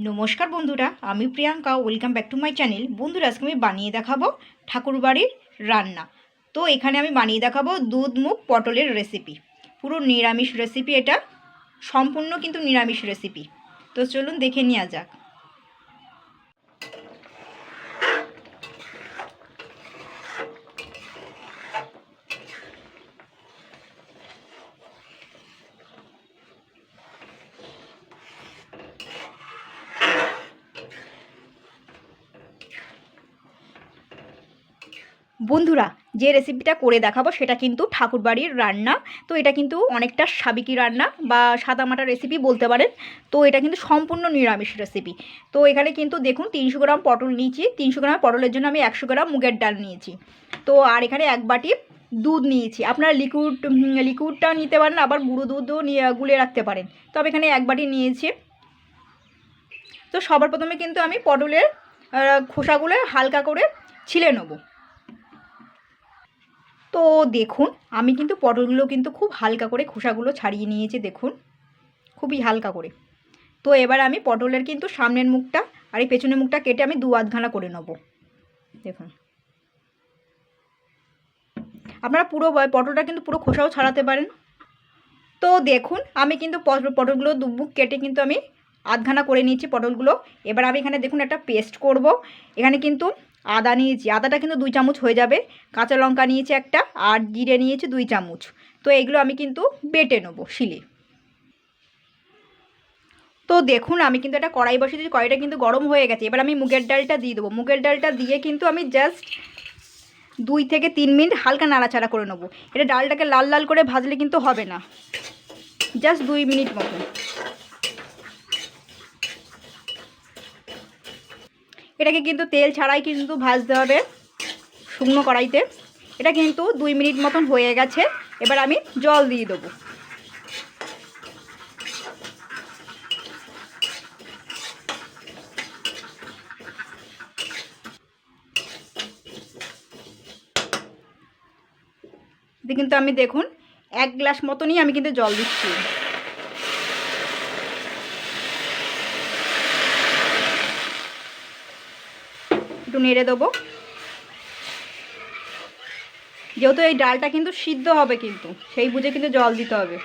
নমস্কার বন্ধুরা, আমি Priyanka. Welcome back to my channel. বন্ধুরা, আজকে আমি বানিয়ে দেখাবো ঠাকুরবাড়ির রান্না। তো এখানে আমি বানিয়ে দেখাবো দুধ মুগ পটলের রেসিপি। পুরো নিরামিষ রেসিপি, এটা সম্পূর্ণ কিন্তু নিরামিষ রেসিপি। তো চলুন দেখে নেওয়া যাক। বন্ধুরা, যে রেসিপিটা করে দেখাবো সেটা কিন্তু ঠাকুরবাড়ির রান্না। তো এটা কিন্তু অনেকটা সাবেকি রান্না বা সাদামাটা রেসিপি বলতে পারেন। তো এটা কিন্তু সম্পূর্ণ নিরামিষ রেসিপি। তো এখানে কিন্তু দেখুন 300 গ্রাম পটল নিয়েছি। 300 গ্রাম পটলের জন্য আমি 100 গ্রাম মুগের ডাল নিয়েছি। তো আর এখানে 1 বাটি দুধ নিয়েছি। আপনারা লিকুইডটাও নিতে পারেন, আবার গুঁড়ো দুধও নিয়ে গুলে রাখতে পারেন। তবে এখানে 1 বাটি নিয়েছি। তো সবার প্রথমে কিন্তু আমি পটলের খোসাগুলো হালকা করে ছিলে নেবো। তো দেখুন, আমি কিন্তু পটলগুলো কিন্তু খুব হালকা করে খোসাগুলো ছাড়িয়ে নিয়েছি, দেখুন খুবই হালকা করে। তো এবার আমি পটলের কিন্তু সামনের মুখটা আর এই পেছনের মুখটা কেটে আমি 2 আধখানা করে নেব। দেখুন, আপনারা পুরো পটলটা কিন্তু পুরো খোসাও ছাড়াতে পারেন। তো দেখুন, আমি কিন্তু পটলগুলো 2 মুখ কেটে কিন্তু আমি আধখানা করে নিয়েছি পটলগুলো। এবার আমি এখানে দেখুন একটা পেস্ট করব। এখানে কিন্তু আদা নিয়েছি, আদাটা কিন্তু 2 চামচ হয়ে যাবে। কাঁচা লঙ্কা নিয়েছি একটা, আর জিরে নিয়েছি 2 চামচ। তো এগুলো আমি কিন্তু বেটে নেবো শিলে। তো দেখুন, আমি কিন্তু একটা কড়াই বসিয়ে দিয়েছি, কড়াইটা কিন্তু গরম হয়ে গেছে। এবার আমি মুগের ডালটা দিয়ে দেবো। মুগের ডালটা দিয়ে কিন্তু আমি জাস্ট 2 থেকে 3 মিনিট হালকা নাড়াচাড়া করে নেবো। এটা ডালটাকে লাল লাল করে ভাজলে কিন্তু হবে না, জাস্ট 2 মিনিট মতো। এটাকে কিন্তু তেল ছাড়াই কিন্তু ভাজতে হবে শুকনো কড়াইতে। এটা কিন্তু 2 মিনিট মতন হয়ে গেছে। এবার আমি জল দিয়ে দেবো। এটা কিন্তু আমি দেখুন 1 গ্লাস মতনই আমি কিন্তু জল দিচ্ছি। একটু নেড়ে দেবো, যেহেতু এই ডালটা কিন্তু সিদ্ধ হবে, কিন্তু সেই বুঝে কিন্তু জল দিতে হবে।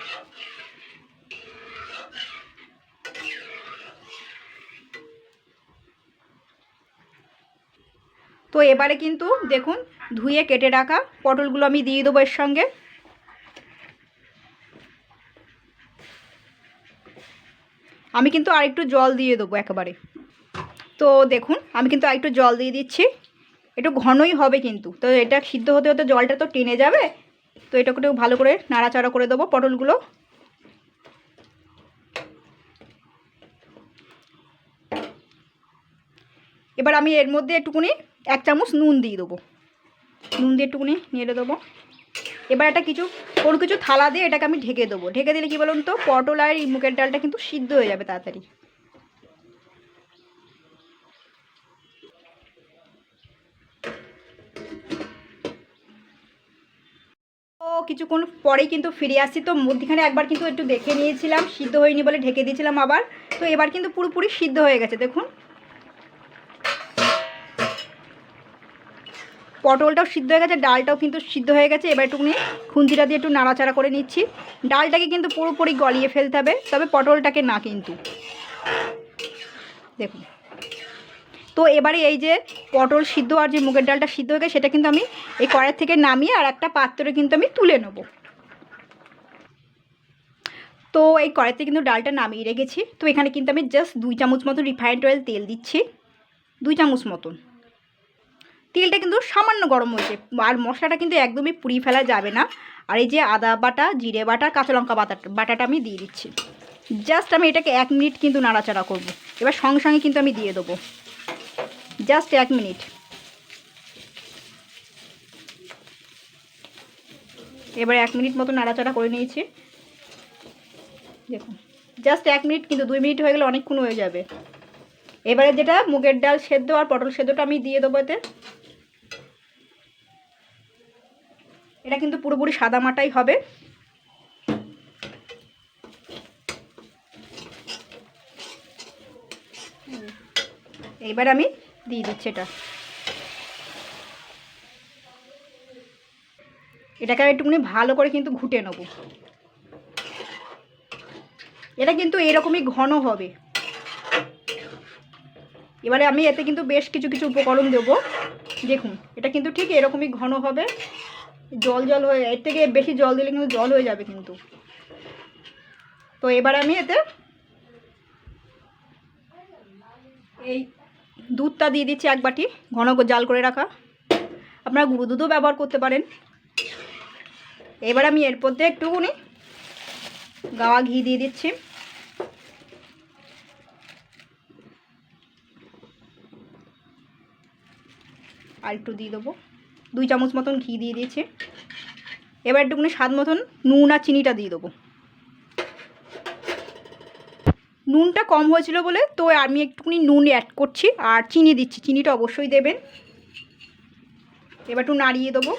তো এবারে কিন্তু দেখুন ধুয়ে কেটে রাখা পটলগুলো আমি দিয়ে দেবো এর সঙ্গে। আমি কিন্তু আরেকটু জল দিয়ে দেবো একেবারে। তো দেখুন, আমি কিন্তু আরেকটু জল দিয়ে দিচ্ছি। একটু ঘনই হবে কিন্তু। তো এটা সিদ্ধ হতে হতে জলটা তো টেনে যাবে। তো এটাকে একটু ভালো করে নাড়াচাড়া করে দেবো পটলগুলো। এবার আমি এর মধ্যে একটুকুনি 1 চামচ নুন দিয়ে দেবো। নুন দিয়ে একটুকুনি নেড়ে দেবো। এবার এটা কোনো কিছু থালা দিয়ে এটাকে আমি ঢেকে দেবো। ঢেকে দিলে কী বলুন তো, পটল আর এই মুগের ডালটা কিন্তু সিদ্ধ হয়ে যাবে তাড়াতাড়ি। তো কিছুক্ষণ পরেই কিন্তু ফিরে আসছি। তো মধ্যখানে একবার কিন্তু একটু দেখে নিয়েছিলাম, সিদ্ধ হয়নি বলে ঢেকে দিয়েছিলাম আবার। তো এবার কিন্তু পুরোপুরি সিদ্ধ হয়ে গেছে। দেখুন, পটলটাও সিদ্ধ হয়ে গেছে, ডালটাও কিন্তু সিদ্ধ হয়ে গেছে। এবার একটুখানি খুন্তিটা দিয়ে একটু নাড়াচাড়া করে নিচ্ছি। ডালটাকে কিন্তু পুরোপুরি গলিয়ে ফেলতে হবে, তবে পটলটাকে না কিন্তু। দেখুন, তো এবারে এই যে পটল সিদ্ধ আর যে মুগের ডালটা সিদ্ধ হয়ে গেছে, সেটা কিন্তু আমি এই কড়াই থেকে নামিয়ে আর একটা পাত্রে কিন্তু আমি তুলে নেব। তো এই কড়াইতে কিন্তু ডালটা নামিয়ে রেখেছি। তো এখানে কিন্তু আমি জাস্ট 2 চামচ মতো রিফাইন্ড অয়েল তেল দিচ্ছি, 2 চামচ মতন। তেলটা কিন্তু সামান্য গরম হয়েছে। আর মশলাটা কিন্তু একদমই পুড়িয়ে ফেলা যাবে না। আর এই যে আদা বাটা, জিরে বাটা, কাঁচা লঙ্কা বাটাটা আমি দিয়ে দিচ্ছি। জাস্ট আমি এটাকে 1 মিনিট কিন্তু নাড়াচাড়া করব। এবার সঙ্গে সঙ্গে কিন্তু আমি দিয়ে দেবো, জাস্ট 1 মিনিট। এবার 1 মিনিট মতো নাড়াচাড়া করে নিয়েছি। দেখুন, জাস্ট 1 মিনিট, কিন্তু 2 মিনিট হয়ে গেলে অনেকক্ষণ হয়ে যাবে। এবারে যেটা মুগের ডাল সেদ্ধ আর পটল সেদ্ধটা আমি দিয়ে দেবো এতে। এটা কিন্তু পুরোপুরি সাদামাটাই হবে। এইবার আমি দিয়ে দিচ্ছি এটাকে একটুখানি ভালো করে কিন্তু ঘুটে নেব। এটা কিন্তু এরকমই ঘন হবে। এবারে আমি এতে কিন্তু বেশ কিছু কিছু উপকরণ দেব। দেখুন এটা কিন্তু ঠিক এরকমই ঘন হবে, জল জল হয়ে, এর থেকে বেশি জল দিলে কিন্তু জল হয়ে যাবে কিন্তু। তো এবার আমি এতে এই দুধটা দিয়ে দিচ্ছি 1 বাটি, ঘন জাল করে রাখা। আপনারা গুঁড়ো দুধও ব্যবহার করতে পারেন। এবার আমি এর মধ্যে একটুখানি গাওয়া ঘি দিয়ে দিচ্ছি। আর একটু দিয়ে দেবো, 2 চামচ মতন ঘি দিয়ে দিয়েছি। এবার একটুখানি স্বাদ মতন নুন আর চিনিটা দিয়ে দেবো। নুনটা কম হয়েছিল বলে তো আমি একটুখানি নুন অ্যাড করছি, আর চিনি দিচ্ছি, চিনিটা অবশ্যই দেবেন। এবার একটু নাড়িয়ে দেবো,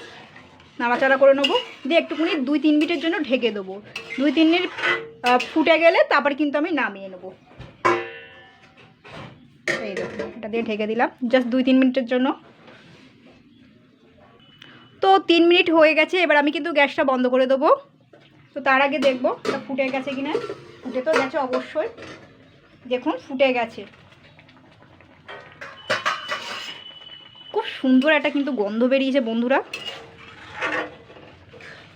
নাড়াচাড়া করে নেবো, দিয়ে একটুখানি 2-3 মিনিটের জন্য ঢেকে দেবো। 2-3 মিনিট ফুটে গেলে তারপর কিন্তু আমি নামিয়ে নেবো। এই দেখুন এটা দিয়ে ঢেকে দিলাম জাস্ট 2-3 মিনিটের জন্য। তো 3 মিনিট হয়ে গেছে, এবার আমি কিন্তু গ্যাসটা বন্ধ করে দেবো। তো তার আগে দেখবো এটা ফুটে গেছে কিনা। ফুটে তো গেছে অবশ্যই, দেখুন ফুটে গেছে। খুব সুন্দর একটা কিন্তু গন্ধ বেরিয়েছে বন্ধুরা।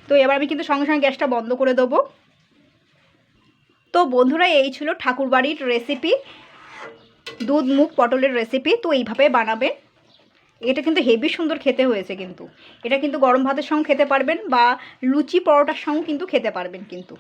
তো এবার আমি কিন্তু সঙ্গে সঙ্গে গ্যাসটা বন্ধ করে দেবো। তো বন্ধুরা এই ছিল ঠাকুরবাড়ির রেসিপি, দুধ মুগ পটলের রেসিপি। তো এইভাবে বানাবেন, এটা কিন্তু হেভি সুন্দর খেতে হয়েছে কিন্তু। এটা কিন্তু গরম ভাতের সঙ্গে খেতে পারবেন বা লুচি পরোটার সঙ্গেও কিন্তু খেতে পারবেন কিন্তু।